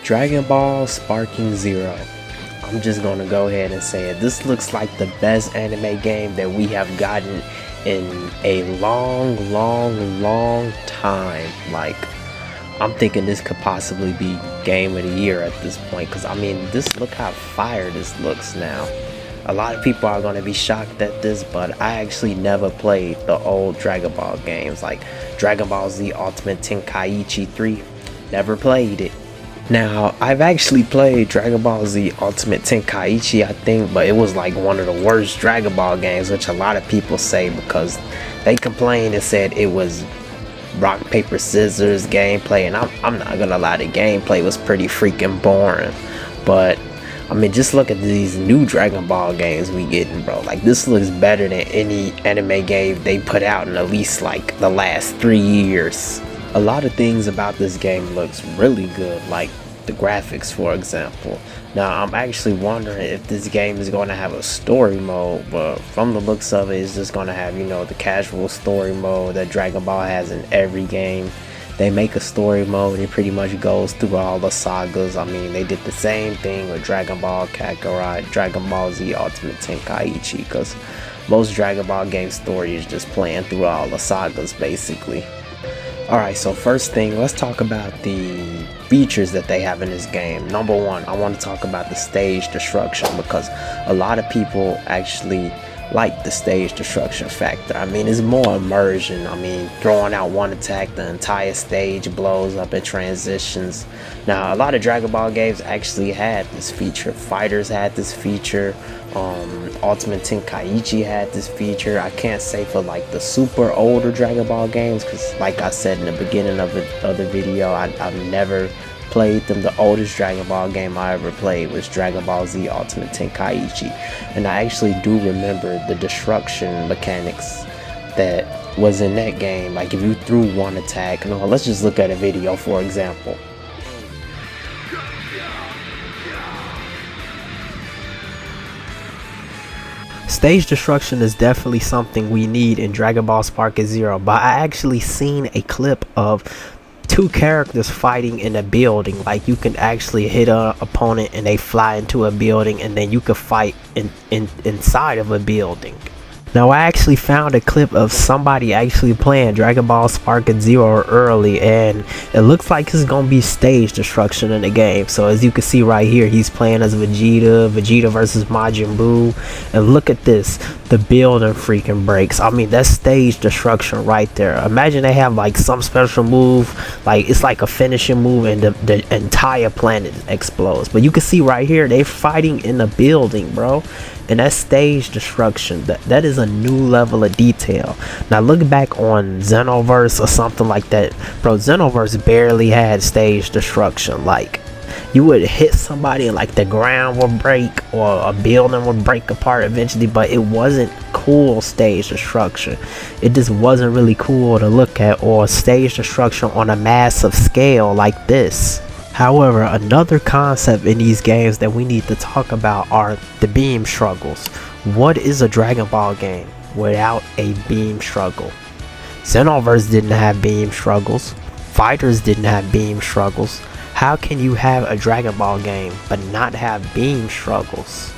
Dragon Ball Sparking Zero. I'm just gonna go ahead and say it. This looks like the best anime game that we have gotten in a long time. Like, I'm thinking this could possibly be game of the year at this point, because I mean, look how fire this looks now. A lot of people are going to be shocked at this, but I actually never played the old Dragon Ball games, like Dragon Ball Z Ultimate Tenkaichi 3. Never played it. Now, I've actually played Dragon Ball Z Ultimate Tenkaichi, I think, but it was like one of the worst Dragon Ball games, which a lot of people say because they complained and said it was rock, paper, scissors gameplay, and I'm not gonna lie, the gameplay was pretty freaking boring. But I mean, just look at these new Dragon Ball games we getting, bro. Like, this looks better than any anime game they put out in at least like the last 3 years. A lot of things about this game looks really good, like the graphics, for example. Now, I'm actually wondering if this game is going to have a story mode, but from the looks of it, it's just going to have, you know, the casual story mode that Dragon Ball has in every game. They make a story mode, it pretty much goes through all the sagas. I mean, they did the same thing with Dragon Ball Kakarot, Dragon Ball Z Ultimate Tenkaichi, because most Dragon Ball game story is just playing through all the sagas, basically. Alright, so first thing, let's talk about the features that they have in this game. Number one, I want to talk about the stage destruction, because a lot of people actually like the stage destruction factor. I mean, it's more immersion. I mean, throwing out one attack, the entire stage blows up and transitions. Now, a lot of Dragon Ball games actually had this feature. Fighters had this feature. Ultimate Tenkaichi had this feature. I can't say for like the super older Dragon Ball games, because like I said in the beginning of the video, I've never played them. The oldest Dragon Ball game I ever played was Dragon Ball Z Ultimate Tenkaichi, and I actually do remember the destruction mechanics that was in that game. Like, if you threw one attack, no, let's just look at a video, for example. Stage destruction is definitely something we need in Dragon Ball Sparking Zero, but I actually seen a clip of two characters fighting in a building. Like, you can actually hit an opponent and they fly into a building, and then you can fight inside of a building. Now, I actually found a clip of somebody actually playing Dragon Ball Sparking Zero early, and it looks like it's gonna be stage destruction in the game. So as you can see right here, he's playing as Vegeta versus Majin Buu, and look at this, the building freaking breaks. I mean, that's stage destruction right there. Imagine they have like some special move, like it's like a finishing move, and the entire planet explodes. But you can see right here, they're fighting in a building, bro. And that's stage destruction. That is a new level of detail. Now look back on Xenoverse or something like that, bro. Xenoverse barely had stage destruction. Like, you would hit somebody and like the ground would break or a building would break apart eventually, but it wasn't cool stage destruction. It just wasn't really cool to look at, or stage destruction on a massive scale like this. However, another concept in these games that we need to talk about are the beam struggles. What is a Dragon Ball game without a beam struggle? Xenoverse didn't have beam struggles. Fighters didn't have beam struggles. How can you have a Dragon Ball game but not have beam struggles?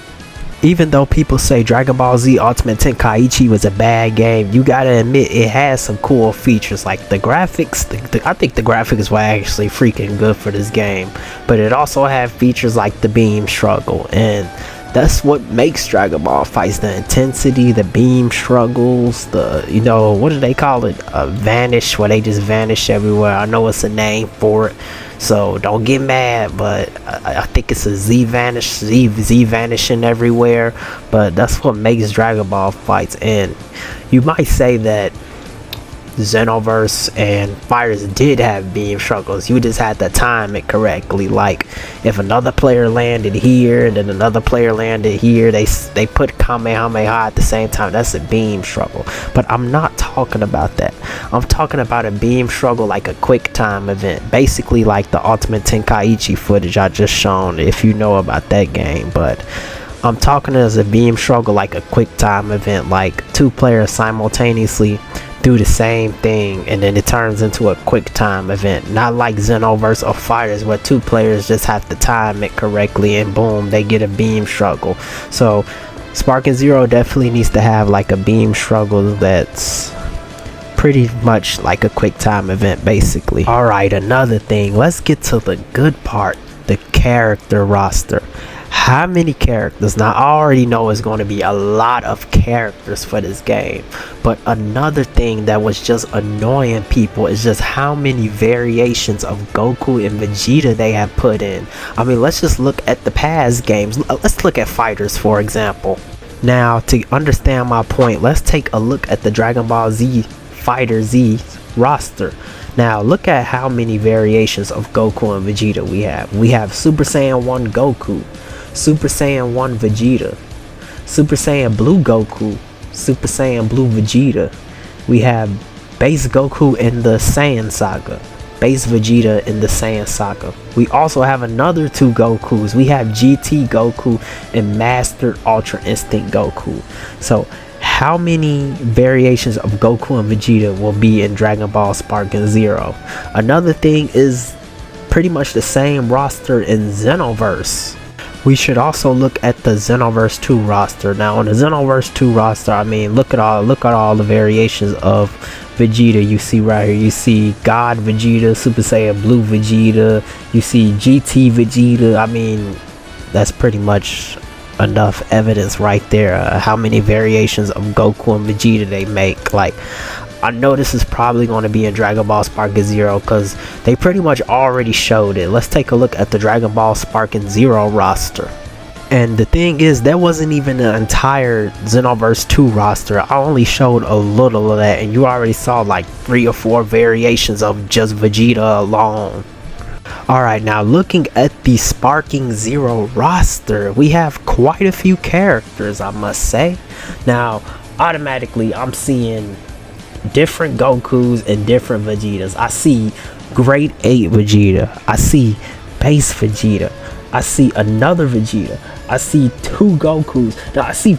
Even though people say Dragon Ball Z Ultimate Tenkaichi was a bad game, you gotta admit it has some cool features. Like the graphics, I think the graphics were actually freaking good for this game. But it also had features like the beam struggle, and that's what makes Dragon Ball fights. The intensity, the beam struggles, the, you know, what do they call it? Vanish, where they just vanish everywhere. I know it's a name for it, so don't get mad, but I think it's a Z vanishing everywhere. But that's what makes Dragon Ball fights. And you might say that Xenoverse and Fighters did have beam struggles. You just had to time it correctly. Like, if another player landed here and then another player landed here, they put Kamehameha at the same time. That's a beam struggle. But I'm not talking about that. I'm talking about a beam struggle like a quick time event, basically like the Ultimate Tenkaichi footage I just shown, if you know about that game. But I'm talking as a beam struggle like a quick time event, like two players simultaneously do the same thing, and then it turns into a quick time event, not like Xenoverse or Fighters where two players just have to time it correctly and boom, they get a beam struggle. So Sparking Zero definitely needs to have like a beam struggle that's pretty much like a quick time event basically. Alright, another thing, let's get to the good part, the character roster. How many characters? Now I already know it's going to be a lot of characters for this game, but another thing that was just annoying people is just how many variations of Goku and Vegeta they have put in. I mean, let's just look at the past games. Let's look at Fighters for example. Now to understand my point, let's take a look at the Dragon Ball Z Fighter Z roster. Now look at how many variations of Goku and Vegeta we have. We have Super Saiyan 1 Goku, Super Saiyan 1 Vegeta, Super Saiyan Blue Goku, Super Saiyan Blue Vegeta. We have Base Goku in the Saiyan Saga, Base Vegeta in the Saiyan Saga. We also have another two Gokus. We have GT Goku and Master Ultra Instinct Goku. So how many variations of Goku and Vegeta will be in Dragon Ball Sparking Zero? Another thing is pretty much the same roster in Xenoverse. We should also look at the Xenoverse 2 roster. Now on the Xenoverse 2 roster, I mean, look at all the variations of Vegeta you see right here. You see God Vegeta, Super Saiyan Blue Vegeta, you see GT Vegeta. I mean, that's pretty much enough evidence right there, how many variations of Goku and Vegeta they make. Like, I know this is probably going to be in Dragon Ball Sparking Zero because they pretty much already showed it. Let's take a look at the Dragon Ball Sparking Zero roster. And the thing is, that wasn't even the entire Xenoverse 2 roster. I only showed a little of that, and you already saw like 3 or 4 variations of just Vegeta alone. Alright, now looking at the Sparking Zero roster, we have quite a few characters, I must say. Now, automatically, I'm seeing different Gokus and different Vegetas. I see Grade 8 Vegeta. I see Base Vegeta. I see another Vegeta. I see 2 Gokus. No, I see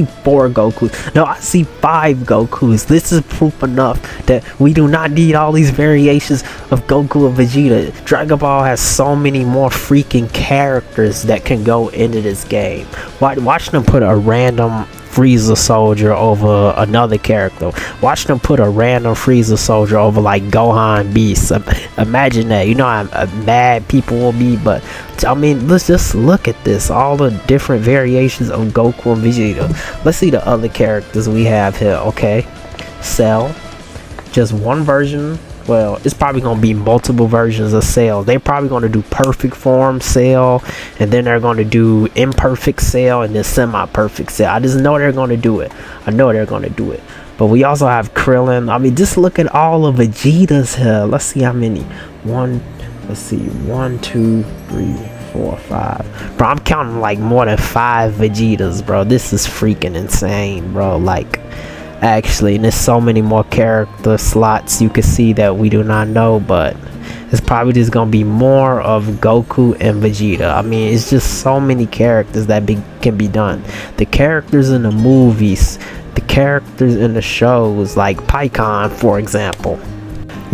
4 Gokus. No, I see 5 Gokus. This is proof enough that we do not need all these variations of Goku and Vegeta. Dragon Ball has so many more freaking characters that can go into this game. Watch them put a random Frieza soldier over another character. Watch them put a random Frieza soldier over like Gohan Beast. Imagine that. You know how mad people will be, but I mean, let's just look at this. All the different variations of Goku and Vegeta. Let's see the other characters we have here. Okay, Cell. Just one version. Well, it's probably going to be multiple versions of Cell. They're probably going to do perfect form Cell, and then they're going to do imperfect Cell, and then semi-perfect Cell. I just know they're going to do it. I know they're going to do it. But we also have Krillin. I mean, just look at all of Vegeta's here. Let's see how many. Let's see. 1, 2, 3, 4, 5. Bro, I'm counting like more than 5 Vegetas, bro. This is freaking insane, bro. Like, actually, and there's so many more character slots you can see that we do not know, but it's probably just gonna be more of Goku and Vegeta. I mean, it's just so many characters that can be done. The characters in the movies, the characters in the shows, like Pikkon for example.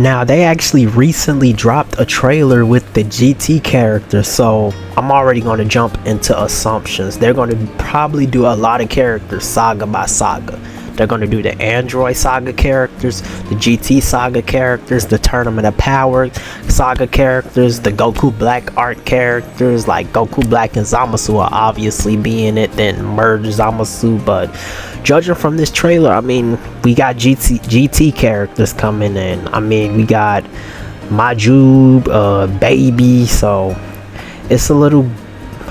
Now they actually recently dropped a trailer with the GT character, so I'm already going to jump into assumptions. They're going to probably do a lot of characters saga by saga. They're going to do the Android Saga characters, the GT Saga characters, the Tournament of Power Saga characters, the Goku Black Art characters, like Goku Black and Zamasu will obviously be in it, then merge Zamasu. But judging from this trailer, I mean, we got GT characters coming in. I mean, we got Majub, Baby, so it's a little,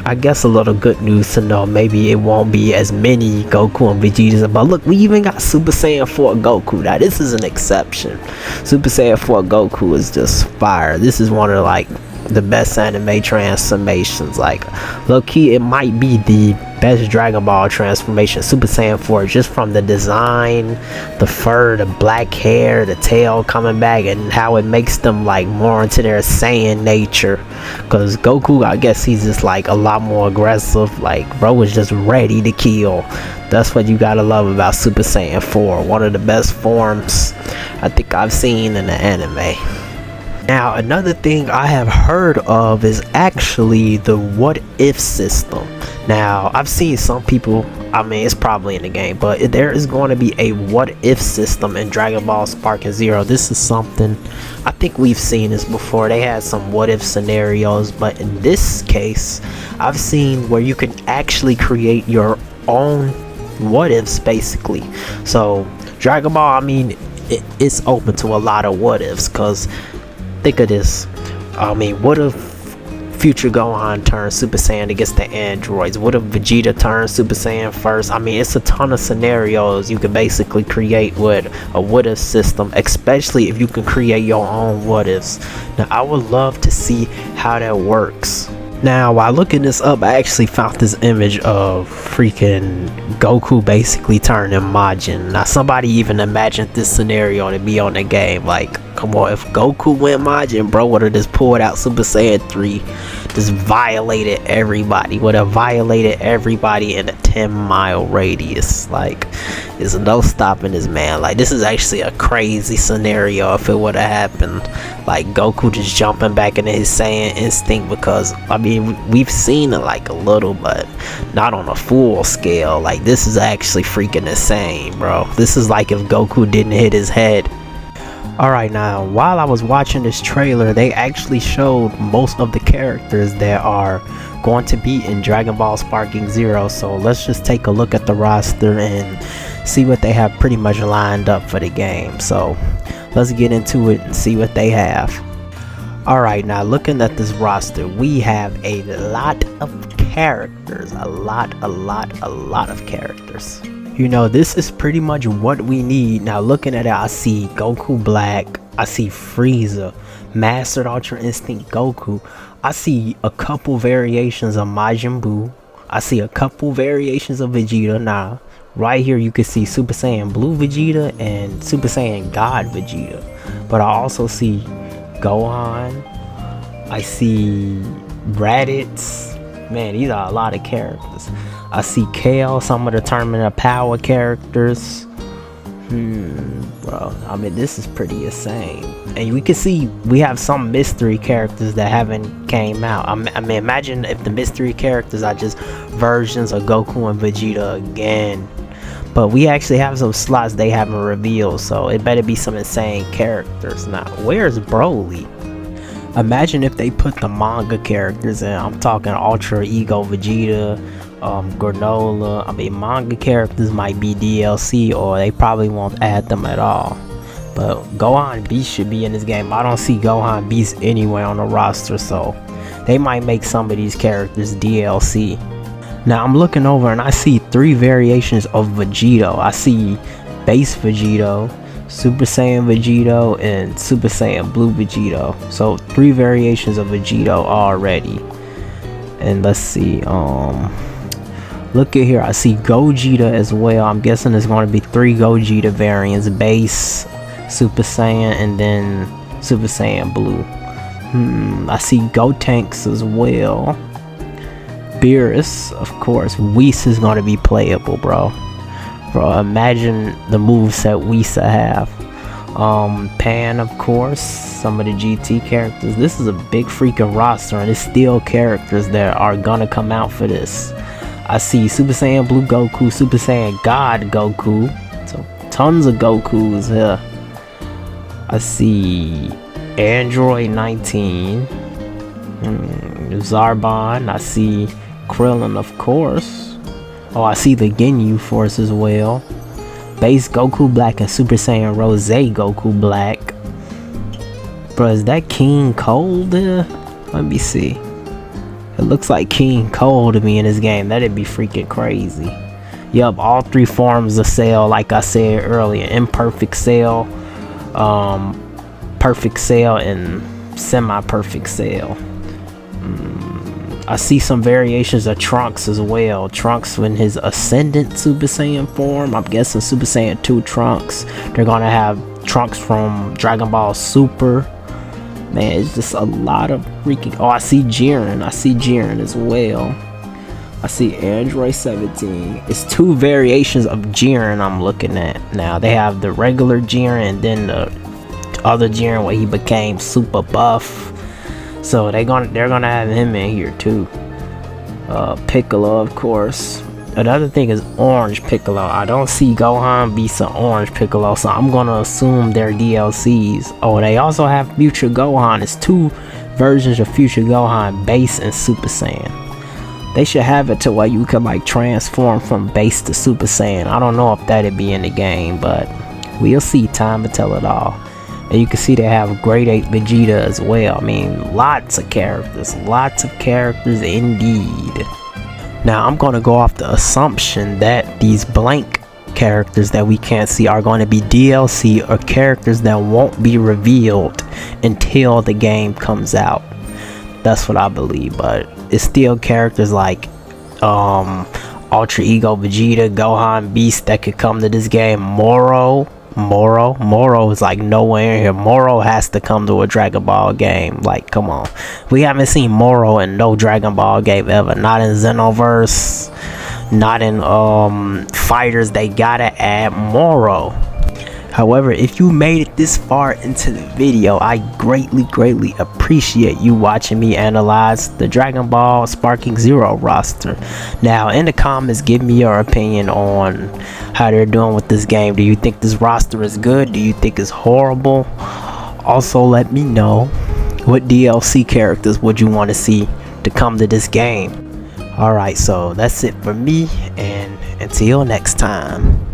I guess, a little good news to know. Maybe it won't be as many Goku and Vegetas, but look, we even got Super Saiyan 4 Goku. Now this is an exception. Super Saiyan 4 Goku is just fire. This is one of like the best anime transformations. Like, low key, it might be the best Dragon Ball transformation, Super Saiyan 4, just from the design, the fur, the black hair, the tail coming back, and how it makes them like more into their Saiyan nature. Because Goku, I guess he's just like a lot more aggressive, like bro is just ready to kill. That's what you gotta love about Super Saiyan 4, one of the best forms I think I've seen in the anime. Now, another thing I have heard of is actually the what if system. Now, I've seen some people, I mean, it's probably in the game, but there is going to be a what if system in Dragon Ball Sparking Zero. This is something, I think we've seen this before. They had some what if scenarios, but in this case, I've seen where you can actually create your own what ifs, basically. So, Dragon Ball, I mean, it's open to a lot of what ifs, because think of this. I mean, what if future Gohan turns Super Saiyan against the androids? What if Vegeta turns Super Saiyan first? I mean, it's a ton of scenarios you can basically create with a what if system, especially if you can create your own what ifs. Now, I would love to see how that works. Now, while looking this up, I actually found this image of freaking Goku basically turning Majin. Now, somebody even imagined this scenario to be on the game. Like, come on, if Goku went Majin, bro would have just pulled out Super Saiyan 3, just violated everybody. Would have violated everybody in a 10-mile radius. Like, there's no stopping this man. Like, this is actually a crazy scenario if it would have happened. Like, Goku just jumping back into his Saiyan instinct, because, I mean, we've seen it like a little, but not on a full scale. Like, this is actually freaking insane, bro. This is like if Goku didn't hit his head. Alright, now, while I was watching this trailer, they actually showed most of the characters that are going to be in Dragon Ball Sparking Zero. So let's just take a look at the roster and see what they have pretty much lined up for the game. So let's get into it and see what they have. Alright, now looking at this roster, we have a lot of characters. A lot of characters. You know, this is pretty much what we need. Now looking at it, I see Goku Black, I see Frieza, Mastered Ultra Instinct Goku, I see a couple variations of Majin Buu, I see a couple variations of Vegeta. Now right here you can see Super Saiyan Blue Vegeta and Super Saiyan God Vegeta. But I also see Gohan, I see Raditz. Man, these are a lot of characters. I see Kale, some of the Tournament of Power characters. Bro, I mean, this is pretty insane. And we can see we have some mystery characters that haven't came out. I mean, imagine if the mystery characters are just versions of Goku and Vegeta again. But we actually have some slots they haven't revealed, so it better be some insane characters. Now, where's Broly? Imagine if they put the manga characters in. I'm talking Ultra Ego Vegeta, Granola. I mean, manga characters might be DLC, or they probably won't add them at all. But Gohan Beast should be in this game. I don't see Gohan Beast anywhere on the roster, so they might make some of these characters DLC. Now I'm looking over and I see 3 variations of Vegito. I see Base Vegito, Super Saiyan Vegito, and Super Saiyan Blue Vegito. So 3 variations of Vegito already. And let's see, look at here, I see Gogeta as well. I'm guessing there's going to be 3 Gogeta variants: Base, Super Saiyan, and then Super Saiyan Blue. I see Gotenks as well. Beerus, of course. Whis is going to be playable, bro. Imagine the moveset Whis have. Pan, of course. Some of the GT characters. This is a big freaking roster, and it's still characters that are gonna come out for this. I see Super Saiyan Blue Goku, Super Saiyan God Goku. So tons of Gokus here. I see Android 19, Zarbon. I see Krillin, of course. Oh, I see the Ginyu Force as well. Base Goku Black and Super Saiyan Rose Goku Black. Bro, is that King Cold there? Let me see. It looks like King Cold to me in this game. That'd be freaking crazy. Yup, all 3 forms of Cell, like I said earlier. Imperfect Cell, Perfect Cell, and Semi-Perfect Cell. I see some variations of Trunks as well. Trunks in his Ascendant Super Saiyan form. I'm guessing Super Saiyan 2 Trunks. They're gonna have Trunks from Dragon Ball Super. Man, it's just a lot of freaking... Oh, I see Jiren. I see Jiren as well. I see Android 17. It's 2 variations of Jiren I'm looking at now. They have the regular Jiren and then the other Jiren where he became super buff. So they're gonna have him in here too. Piccolo, of course. Another thing is Orange Piccolo. I don't see Gohan, Visa, Orange Piccolo, so I'm gonna assume they're DLCs. Oh, they also have Future Gohan. It's 2 versions of Future Gohan, Base and Super Saiyan. They should have it to where you can like transform from Base to Super Saiyan. I don't know if that'd be in the game, but we'll see. Time to tell it all. And you can see they have Grade 8 Vegeta as well. I mean, lots of characters indeed. Now I'm going to go off the assumption that these blank characters that we can't see are going to be DLC or characters that won't be revealed until the game comes out. That's what I believe, but it's still characters like Ultra Ego Vegeta, Gohan, Beast that could come to this game. Moro is like nowhere in here. Moro has to come to a Dragon Ball game. Like, come on. We haven't seen Moro in no Dragon Ball game ever. Not in Xenoverse. Not in Fighters. They gotta add Moro. However, if you made it this far into the video, I greatly appreciate you watching me analyze the Dragon Ball Sparking Zero roster. Now, in the comments, give me your opinion on how they're doing with this game. Do you think this roster is good? Do you think it's horrible? Also, let me know what DLC characters would you want to see to come to this game. Alright, so that's it for me, and until next time.